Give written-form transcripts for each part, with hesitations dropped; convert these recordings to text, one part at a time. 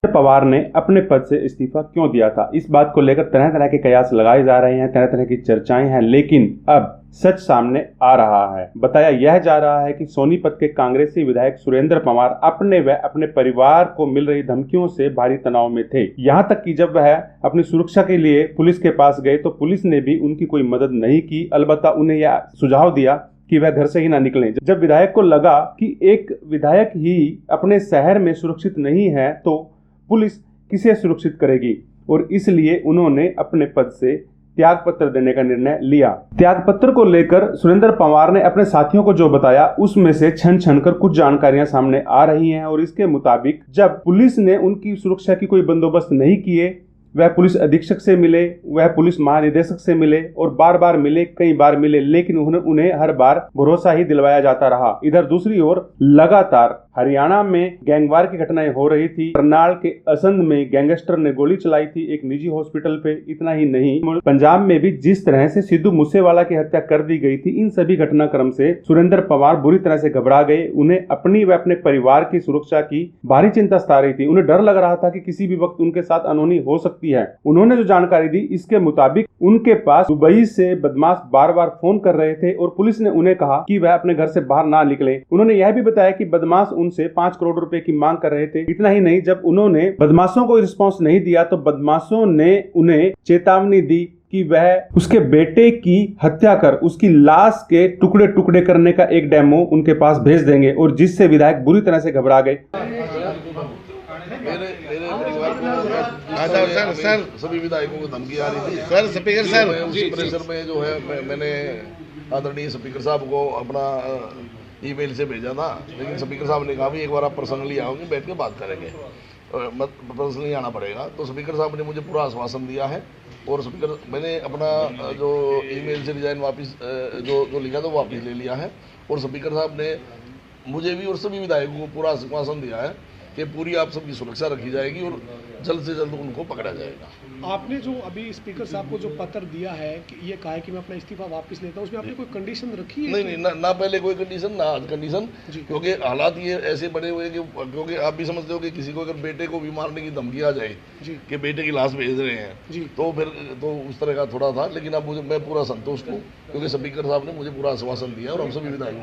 पवार ने अपने पद से इस्तीफा क्यों दिया था, इस बात को लेकर तरह तरह के कयास लगाए जा रहे हैं, तरह तरह की चर्चाएं हैं, लेकिन अब सच सामने आ रहा है। बताया यह जा रहा है कि सोनीपत के कांग्रेसी विधायक सुरेंद्र पवार अपने व अपने परिवार को मिल रही धमकियों से भारी तनाव में थे। यहां तक कि जब वह अपनी सुरक्षा के लिए पुलिस के पास गए तो पुलिस ने भी उनकी कोई मदद नहीं की, अलबत्ता उन्हें यह सुझाव दिया कि वह घर से ही ना निकलें। जब विधायक को लगा कि एक विधायक ही अपने शहर में सुरक्षित नहीं है तो पुलिस किसे सुरक्षित करेगी, और इसलिए उन्होंने अपने पद से त्यागपत्र देने का निर्णय लिया। त्यागपत्र को लेकर सुरेंद्र पवार ने अपने साथियों को जो बताया उसमें से छन छन कर कुछ जानकारियां सामने आ रही हैं, और इसके मुताबिक जब पुलिस ने उनकी सुरक्षा की कोई बंदोबस्त नहीं किए, वह पुलिस अधीक्षक से मिले, वह पुलिस महानिदेशक से मिले और बार बार मिले, कई बार मिले, लेकिन उन्हें हर बार भरोसा ही दिलवाया जाता रहा। इधर दूसरी ओर लगातार हरियाणा में गैंगवार की घटनाएं हो रही थी। करनाल के असंध में गैंगस्टर ने गोली चलाई थी एक निजी हॉस्पिटल पे। इतना ही नहीं, पंजाब में भी जिस तरह से सिद्धू मूसेवाला की हत्या कर दी गई थी, इन सभी घटनाक्रम से सुरेंद्र पवार बुरी तरह से घबरा गए। उन्हें अपनी व अपने परिवार की सुरक्षा की भारी चिंता सता रही थी। उन्हें डर लग रहा था कि किसी भी वक्त उनके साथ अनहोनी हो सकती है। उन्होंने जो जानकारी दी इसके मुताबिक उनके पास दुबई से बदमाश बार बार फोन कर रहे थे और पुलिस ने उन्हें कहा कि वह अपने घर से बाहर ना निकले। उन्होंने यह भी बताया कि बदमाश उनसे 5 करोड़ रुपए की मांग कर रहे थे। इतना ही नहीं, जब उन्होंने बदमाशों को रिस्पांस नहीं दिया तो बदमाशों ने उन्हें चेतावनी दी कि वह उसके बेटे की हत्या कर उसकी लाश के टुकड़े टुकड़े करने का एक डेमो उनके पास भेज देंगे, और जिससे विधायक बुरी तरह से घबरा गए। सर सभी विधायकों को धमकी आ रही थी। सर स्पीकर सर उसी प्रेशर में जो है मैंने आदरणीय स्पीकर साहब को अपना ईमेल से भेजा था, लेकिन स्पीकर साहब ने कहा भी एक बार आप पर्सनली आओगे, बैठ के बात करेंगे, पर्सनली आना पड़ेगा। तो स्पीकर साहब ने मुझे पूरा आश्वासन दिया है, और स्पीकर मैंने अपना जो ईमेल से रिजाइन वापस जो लिखा था वो वापस ले लिया है, और स्पीकर साहब ने मुझे भी और सभी विधायकों को पूरा आश्वासन दिया है कि पूरी आप सबकी सुरक्षा रखी जाएगी और जल्द से जल्द उनको पकड़ा जाएगा। आपने जो अभी स्पीकर साहब को जो पत्र दिया है कि ये कहा है कि मैं अपना इस्तीफा वापस लेता हूँ, उसमें आपने कोई कंडीशन रखी है? नहीं, ना पहले कोई कंडीशन ना आज कंडीशन, क्योंकि हालात ये ऐसे बने हुए कि क्योंकि आप भी समझते हो कि किसी को अगर बेटे को भी मारने की धमकी आ जाए कि बेटे की लाश भेज रहे हैं तो फिर तो उस तरह का थोड़ा था, लेकिन अब मैं पूरा संतुष्ट हूँ क्योंकि स्पीकर साहब ने मुझे पूरा आश्वासन दिया और हम सभी विधायक।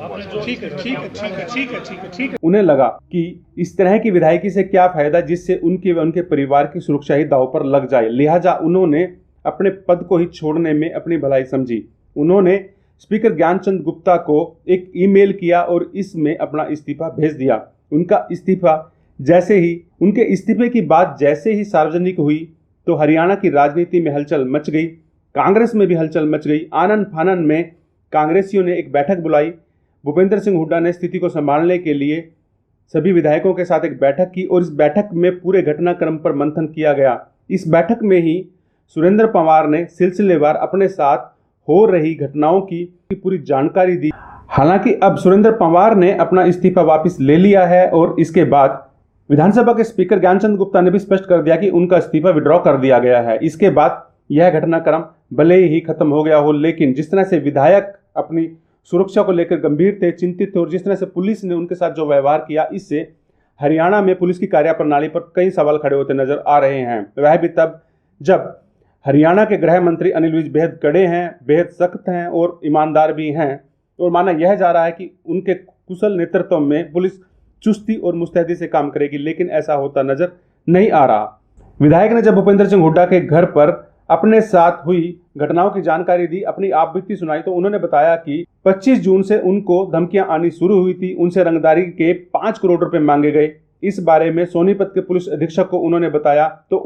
उन्हें लगा कि इस तरह की विधायकी से क्या फायदा जिससे उनके व उनके परिवार की सुरक्षा ही दांव पर लग जाए, लिहाजा उन्होंने अपने पद को ही छोड़ने में अपनी भलाई समझी। उन्होंने स्पीकर ज्ञानचंद गुप्ता को एक ईमेल किया और इसमें अपना इस्तीफा भेज दिया। उनका इस्तीफा जैसे ही उनके इस्तीफे की बात जैसे ही सार्वजनिक हुई तो हरियाणा की राजनीति में हलचल मच गई, कांग्रेस में भी हलचल मच गई। आनन फानन में कांग्रेसियों ने एक बैठक बुलाई। भूपेंद्र सिंह हुड्डा ने स्थिति को संभालने के लिए सभी विधायकों के साथ एक बैठक की और इस बैठक में पूरे घटनाक्रम पर मंथन किया गया। इस बैठक में ही सुरेंद्र पवार ने सिलसिलेवार अपने साथ हो रही घटनाओं की पूरी जानकारी दी। हालांकि अब सुरेंद्र पवार ने अपना इस्तीफा वापस ले लिया है और इसके बाद विधानसभा के स्पीकर ज्ञानचंद गुप्ता ने भी स्पष्ट कर दिया कि उनका इस्तीफा विड्रॉ कर दिया गया है। इसके बाद यह घटनाक्रम भले ही खत्म हो गया हो, लेकिन जिस तरह से विधायक अपनी सुरक्षा को लेकर गंभीर थे, चिंतित थे, और जिस तरह से पुलिस ने उनके साथ जो व्यवहार किया, इससे हरियाणा में पुलिस की कार्यप्रणाली पर कई सवाल खड़े होते नजर आ रहे हैं। वह भी तब जब हरियाणा के गृह मंत्री अनिल विज बेहद कड़े हैं, बेहद सख्त हैं और ईमानदार भी हैं, और माना यह जा रहा है कि उनके कुशल नेतृत्व में पुलिस चुस्ती और मुस्तैदी से काम करेगी, लेकिन ऐसा होता नजर नहीं आ रहा। विधायक ने जब भूपेंद्र सिंह हुड्डा के घर पर अपने साथ हुई घटनाओं की जानकारी दी, अपनी आप बीती सुनाई, तो उन्होंने बताया कि 25 जून से उनको धमकियां आनी शुरू हुई थी। उनसे रंगदारी के 5 करोड़ रुपए मांगे गए। इस बारे में सोनीपत के पुलिस अधीक्षक को उन्होंने बताया तो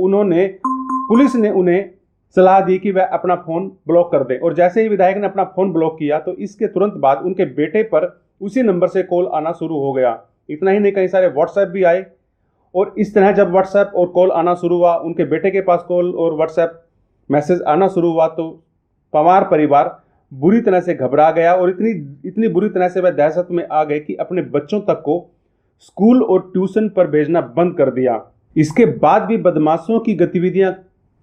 पुलिस ने उन्हें सलाह दी कि वह अपना फोन ब्लॉक कर दे, और जैसे ही विधायक ने अपना फोन ब्लॉक किया तो इसके तुरंत बाद उनके बेटे पर उसी नंबर से कॉल आना शुरू हो गया। इतना ही नहीं, कई सारे व्हाट्सएप भी आए, और इस तरह जब व्हाट्सएप और कॉल आना शुरू हुआ, उनके बेटे के पास कॉल और व्हाट्सएप मैसेज आना शुरू हुआ, तो पवार परिवार बुरी तरह से घबरा गया और इतनी बुरी तरह से वह दहशत में आ गए कि अपने बच्चों तक को स्कूल और ट्यूशन पर भेजना बंद कर दिया। इसके बाद भी बदमाशों की गतिविधियां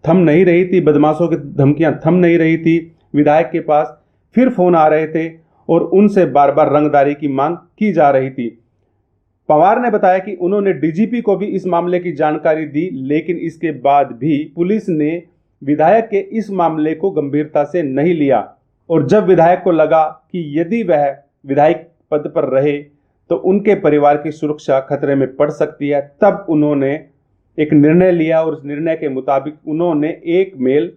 थम नहीं रही थी, बदमाशों की धमकियां थम नहीं रही थी। विधायक के पास फिर फोन आ रहे थे और उनसे बार बार रंगदारी की मांग की जा रही थी। पवार ने बताया कि उन्होंने डीजीपी को भी इस मामले की जानकारी दी, लेकिन इसके बाद भी पुलिस ने विधायक के इस मामले को गंभीरता से नहीं लिया और जब विधायक को लगा कि यदि वह विधायक पद पर रहे तो उनके परिवार की सुरक्षा खतरे में पड़ सकती है, तब उन्होंने एक निर्णय लिया और उस निर्णय के मुताबिक उन्होंने एक मेल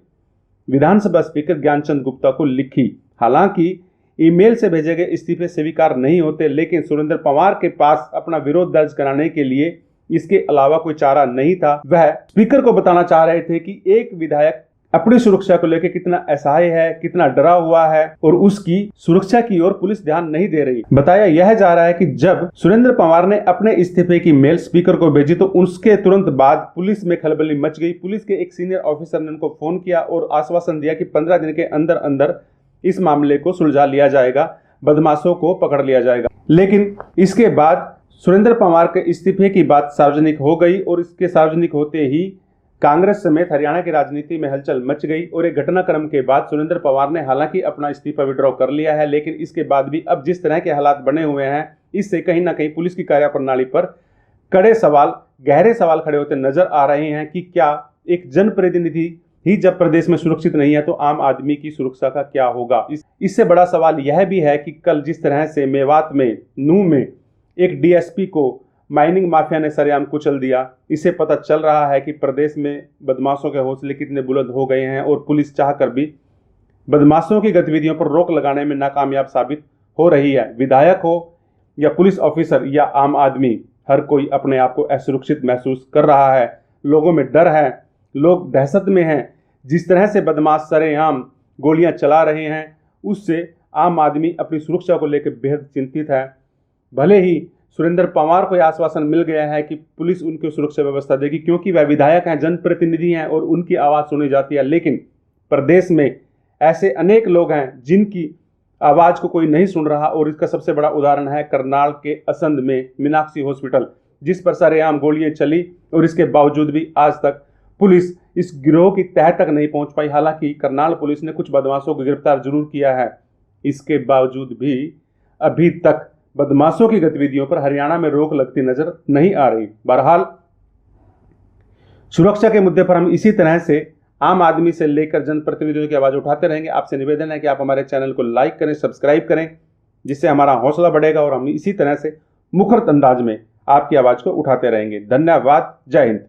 विधानसभा स्पीकर ज्ञानचंद गुप्ता को लिखी। हालांकि ईमेल से भेजे गए इस्तीफे स्वीकार नहीं होते, लेकिन सुरेंद्र पवार के पास अपना विरोध दर्ज कराने के लिए इसके अलावा कोई चारा नहीं था। वह स्पीकर को बताना चाह रहे थे कि एक विधायक अपनी सुरक्षा को लेकर कितना असहाय है, कितना डरा हुआ है और उसकी सुरक्षा की ओर पुलिस ध्यान नहीं दे रही। बताया यह जा रहा है कि जब सुरेंद्र पवार ने अपने इस्तीफे की मेल स्पीकर को भेजी तो उसके तुरंत बाद पुलिस में खलबली मच गई। पुलिस के एक सीनियर ऑफिसर ने उनको फोन किया और आश्वासन दिया कि 15 दिन के अंदर अंदर इस मामले को सुलझा लिया जाएगा, बदमाशों को पकड़ लिया जाएगा। लेकिन इसके बाद सुरेंद्र पवार के इस्तीफे की बात सार्वजनिक हो गई और इसके सार्वजनिक होते ही कांग्रेस समेत हरियाणा की राजनीति में हलचल मच गई और एक घटनाक्रम के बाद सुरेंद्र पवार ने हालांकि अपना इस्तीफा विड्रॉ कर लिया है, लेकिन इसके बाद भी अब जिस तरह के हालात बने हुए हैं इससे कहीं ना कहीं पुलिस की कार्यप्रणाली पर कड़े सवाल, गहरे सवाल खड़े होते नजर आ रहे हैं कि क्या एक जनप्रतिनिधि ही जब प्रदेश में सुरक्षित नहीं है तो आम आदमी की सुरक्षा का क्या होगा। इससे बड़ा सवाल यह भी है कि कल जिस तरह से मेवात में नूह में एक डीएसपी को माइनिंग माफिया ने सरेआम कुचल दिया, इससे पता चल रहा है कि प्रदेश में बदमाशों के हौसले कितने बुलंद हो गए हैं और पुलिस चाहकर भी बदमाशों की गतिविधियों पर रोक लगाने में नाकामयाब साबित हो रही है। विधायक हो या पुलिस ऑफिसर या आम आदमी, हर कोई अपने आप को असुरक्षित महसूस कर रहा है। लोगों में डर है, लोग दहशत में हैं। जिस तरह से बदमाश सरेआम गोलियां चला रहे हैं उससे आम आदमी अपनी सुरक्षा को लेकर बेहद चिंतित है। भले ही सुरेंद्र पवार को यह आश्वासन मिल गया है कि पुलिस उनकी सुरक्षा व्यवस्था देगी क्योंकि वह विधायक हैं, जनप्रतिनिधि हैं और उनकी आवाज़ सुनी जाती है, लेकिन प्रदेश में ऐसे अनेक लोग हैं जिनकी आवाज़ को कोई नहीं सुन रहा और इसका सबसे बड़ा उदाहरण है करनाल के असंध में मीनाक्षी हॉस्पिटल, जिस पर सरेआम गोलियां चली और इसके बावजूद भी आज तक पुलिस इस गिरोह की तह तक नहीं पहुंच पाई। हालांकि करनाल पुलिस ने कुछ बदमाशों को गिरफ्तार जरूर किया है, इसके बावजूद भी अभी तक बदमाशों की गतिविधियों पर हरियाणा में रोक लगती नजर नहीं आ रही। बहरहाल सुरक्षा के मुद्दे पर हम इसी तरह से आम आदमी से लेकर जनप्रतिनिधियों की आवाज उठाते रहेंगे। आपसे निवेदन है कि आप हमारे चैनल को लाइक करें, सब्सक्राइब करें, जिससे हमारा हौसला बढ़ेगा और हम इसी तरह से मुखर अंदाज में आपकी आवाज को उठाते रहेंगे। धन्यवाद। जय हिंद।